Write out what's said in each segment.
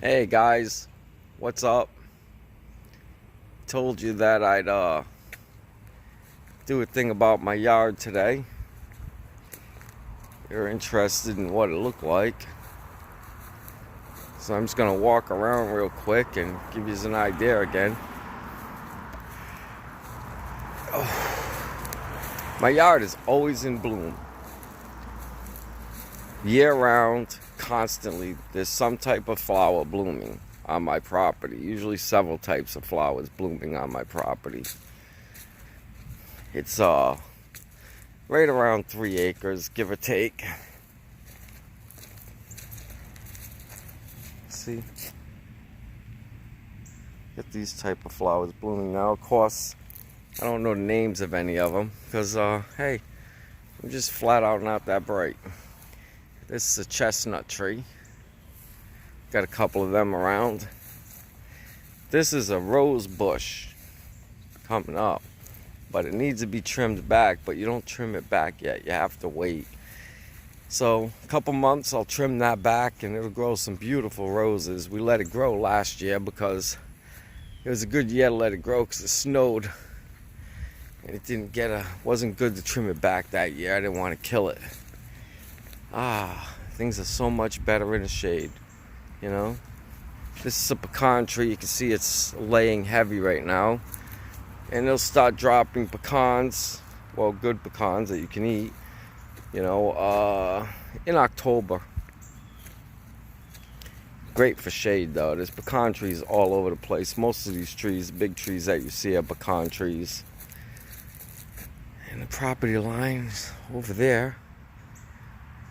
Hey guys, what's up? Told you that I'd do a thing about my yard today. You're interested in what it looked like. So I'm just gonna walk around real quick and give you an idea again. My yard is always in bloom. Year round, constantly, there's some type of flower blooming on my property. Usually several types of flowers blooming on my property. It's right around 3 acres, give or take. See? Get these type of flowers blooming now. Of course, I don't know the names of any of them because, hey, I'm just flat out not that bright. This is a chestnut tree. Got a couple of them around. This is a rose bush coming up, but it needs to be trimmed back, but you don't trim it back yet. You have to wait. So a couple months I'll trim that back and it'll grow some beautiful roses. We let it grow last year because it was a good year to let it grow because it snowed. And it wasn't good to trim it back that year. I didn't want to kill it. Things are so much better in the shade, you know. This is a pecan tree. You can see it's laying heavy right now. And it'll start dropping pecans, well, good pecans that you can eat, you know, in October. Great for shade though. There's pecan trees all over the place. Most of these trees, big trees that you see are pecan trees. And the property line's over there,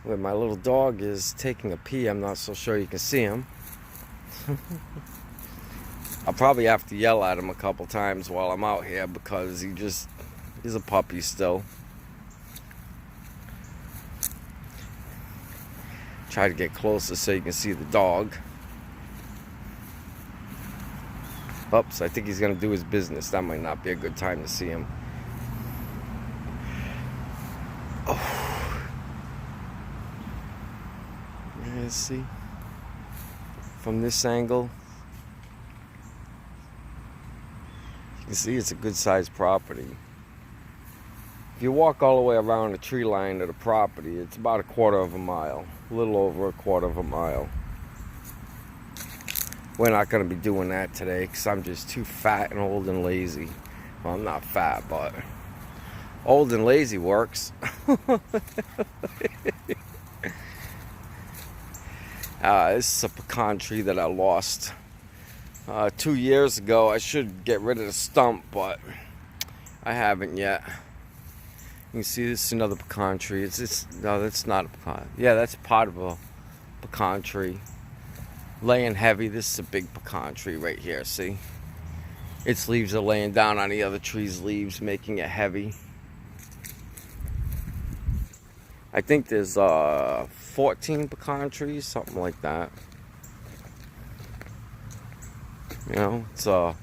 where my little dog is taking a pee. I'm not so sure you can see him. I'll probably have to yell at him a couple times while I'm out here because he's a puppy still. Try to get closer so you can see the dog. Oops, I think he's gonna do his business. That might not be a good time to see him. Let's see. From this angle, you can see it's a good sized property. If you walk all the way around the tree line of the property, it's about a quarter of a mile, a little over a quarter of a mile. We're not going to be doing that today because I'm just too fat and old and lazy. Well, I'm not fat, but old and lazy works. This is a pecan tree that I lost 2 years ago. I should get rid of the stump, but I haven't yet. You can see this is another pecan tree. No, that's not a pecan. Yeah, that's part of a pecan tree. Laying heavy. This is a big pecan tree right here, see? Its leaves are laying down on the other tree's leaves, making it heavy. I think there's 14 pecan trees, something like that. You know, it's a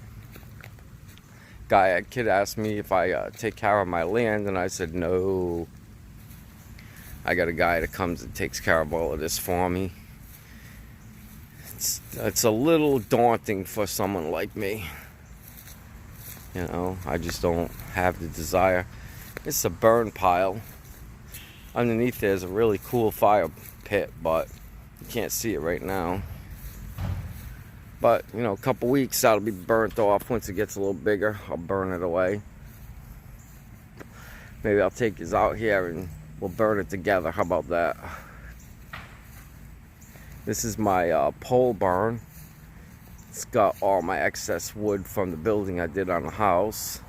kid asked me if I take care of my land, and I said no. I got a guy that comes and takes care of all of this for me. It's a little daunting for someone like me. You know, I just don't have the desire. It's a burn pile. Underneath there's a really cool fire pit, but you can't see it right now. But, you know, a couple weeks that'll be burnt off. Once it gets a little bigger, I'll burn it away. Maybe I'll take his out here and we'll burn it together. How about that? This is my pole barn. It's got all my excess wood from the building I did on the house.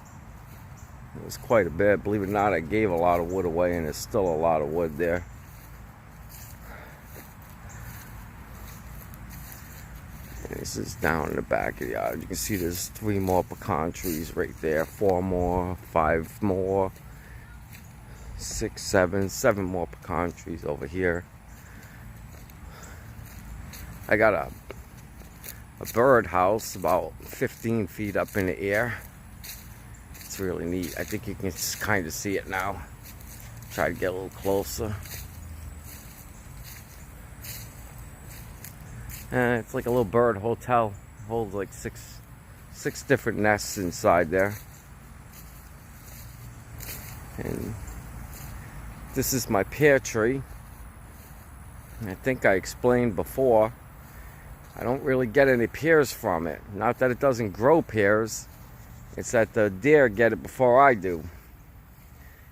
It was quite a bit. Believe it or not, I gave a lot of wood away, and there's still a lot of wood there. And this is down in the back of the yard. You can see there's 3 more pecan trees right there. 4 more, 5 more, 6, 7 more pecan trees over here. I got a bird house about 15 feet up in the air. It's really neat. I think you can kind of see it now. Try to get a little closer. It's like a little bird hotel. Holds like six different nests inside there. And this is my pear tree. I think I explained before, I don't really get any pears from it. Not that it doesn't grow pears, it's that the deer get it before I do.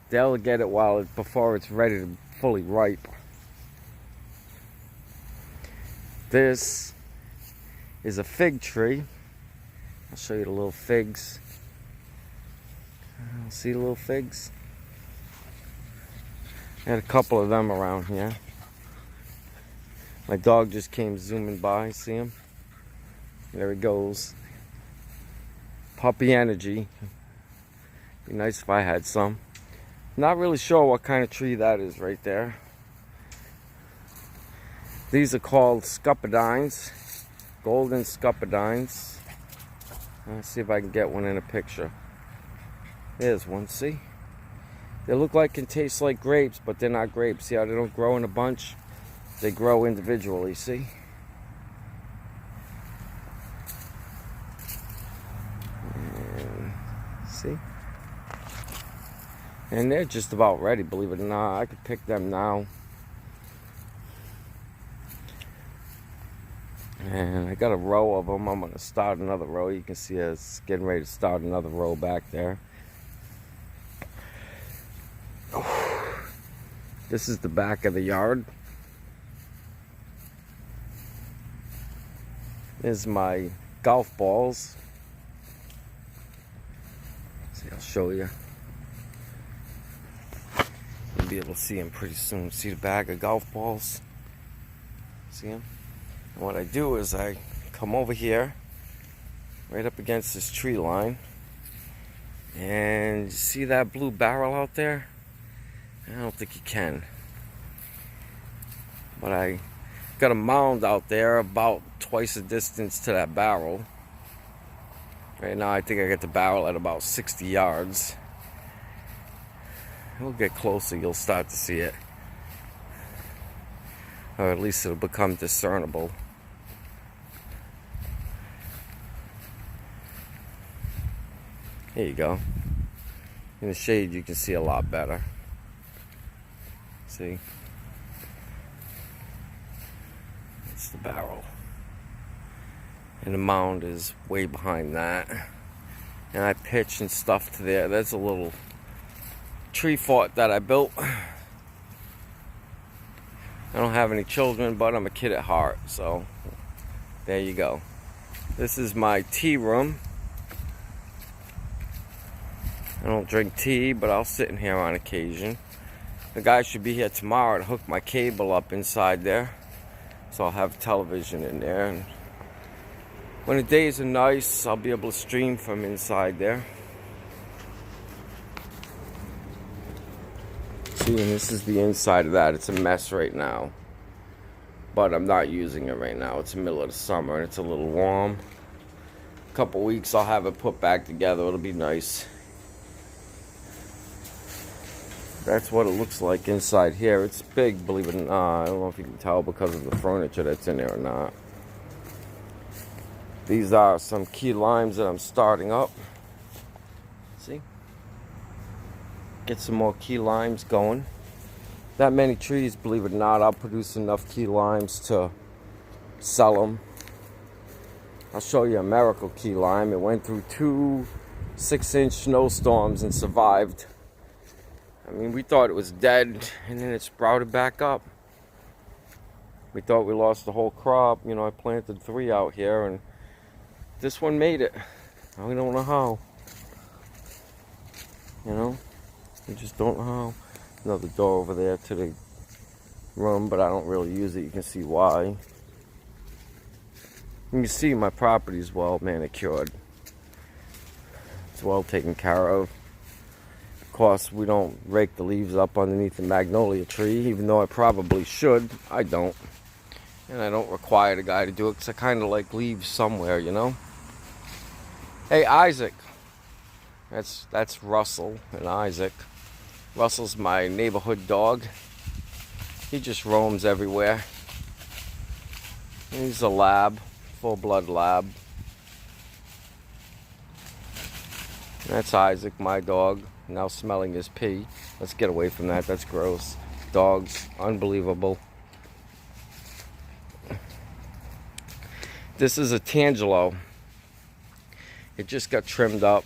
They'll get it before it's ready to fully ripe. This is a fig tree. I'll show you the little figs. See the little figs? I had a couple of them around here. My dog just came zooming by. See him? There he goes. Puppy energy. Be nice if I had some. Not really sure what kind of tree that is right there. These are called scupperdines. Golden scupperdines. Let's see if I can get one in a picture. There's one, see? They look like and taste like grapes, but they're not grapes. See how they don't grow in a bunch? They grow individually, see? And, see? And they're just about ready, believe it or not. I could pick them now. And I got a row of them. I'm going to start another row. You can see it's getting ready to start another row back there. This is the back of the yard. There's my golf balls. See, I'll show you. You'll be able to see them pretty soon. See the bag of golf balls? See them? And what I do is I come over here, right up against this tree line, and you see that blue barrel out there? I don't think you can. But I got a mound out there about twice the distance to that barrel. Right now I think I got the barrel at about 60 yards. We'll get closer, you'll start to see it. Or at least it'll become discernible. There you go. In the shade you can see a lot better. See? It's the barrel. And the mound is way behind that. And I pitched and stuff to there. That's a little tree fort that I built. I don't have any children, but I'm a kid at heart. So, there you go. This is my tea room. I don't drink tea, but I'll sit in here on occasion. The guy should be here tomorrow to hook my cable up inside there. So I'll have television in there. And when the days are nice, I'll be able to stream from inside there. See, and this is the inside of that. It's a mess right now. But I'm not using it right now. It's the middle of the summer and it's a little warm. A couple weeks I'll have it put back together. It'll be nice. That's what it looks like inside here. It's big, believe it or not. I don't know if you can tell because of the furniture that's in there or not. These are some key limes that I'm starting up. See? Get some more key limes going. That many trees, believe it or not, I'll produce enough key limes to sell them. I'll show you a miracle key lime. It went through 2 6-inch snowstorms and survived. I mean, we thought it was dead, and then it sprouted back up. We thought we lost the whole crop. You know, I planted 3 out here, and this one made it. I don't know how. You know? I just don't know how. Another door over there to the room, but I don't really use it. You can see why. You can see my property is well manicured. It's well taken care of. Of course, we don't rake the leaves up underneath the magnolia tree, even though I probably should. I don't. And I don't require the guy to do it because I kind of like leaves somewhere, you know? Hey, Isaac. That's Russell and Isaac. Russell's my neighborhood dog. He just roams everywhere. He's a lab, full-blood lab. That's Isaac, my dog, now smelling his pee. Let's get away from that, that's gross. Dogs, unbelievable. This is a Tangelo. It just got trimmed up,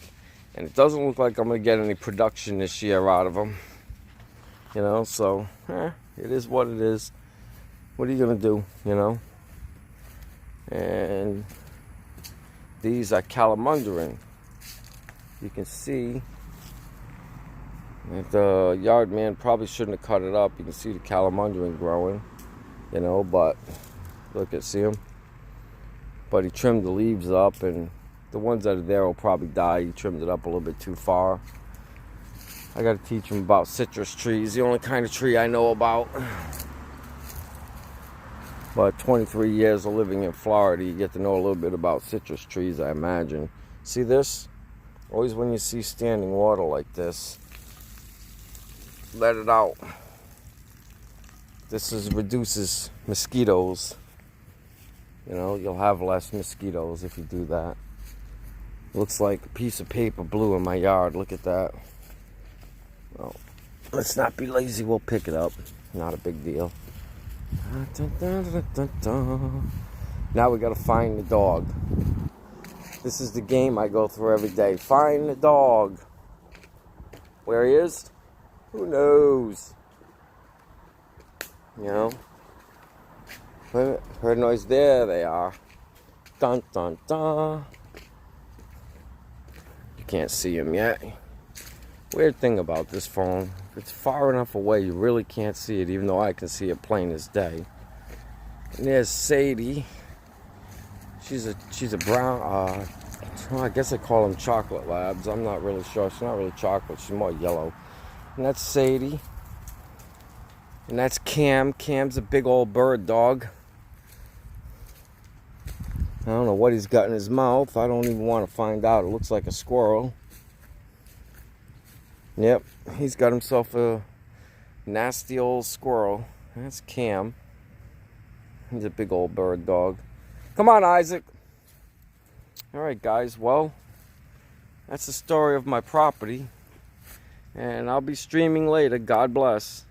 and it doesn't look like I'm going to get any production this year out of him. You know, so, it is what it is. What are you going to do, you know? And these are calamundering. You can see that the yard man probably shouldn't have cut it up. You can see the calamundering growing, you know, but look at, see him? But he trimmed the leaves up, and the ones that are there will probably die. He trimmed it up a little bit too far. I got to teach him about citrus trees, the only kind of tree I know about. But 23 years of living in Florida, you get to know a little bit about citrus trees, I imagine. See this? Always when you see standing water like this, let it out. This reduces mosquitoes. You know, you'll have less mosquitoes if you do that. Looks like a piece of paper blue in my yard. Look at that. Well, let's not be lazy. We'll pick it up. Not a big deal. Now we gotta find the dog. This is the game I go through every day. Find the dog. Where he is? Who knows? You know? Heard noise? There they are. Dun dun dun. You can't see him yet. Weird thing about this phone, if it's far enough away, you really can't see it, even though I can see it plain as day. And there's Sadie. She's a brown, I guess I call them chocolate labs. I'm not really sure. She's not really chocolate. She's more yellow. And that's Sadie. And that's Cam. Cam's a big old bird dog. I don't know what he's got in his mouth. I don't even want to find out. It looks like a squirrel. Yep, he's got himself a nasty old squirrel. That's Cam. He's a big old bird dog. Come on, Isaac. All right, guys. Well, that's the story of my property. And I'll be streaming later. God bless.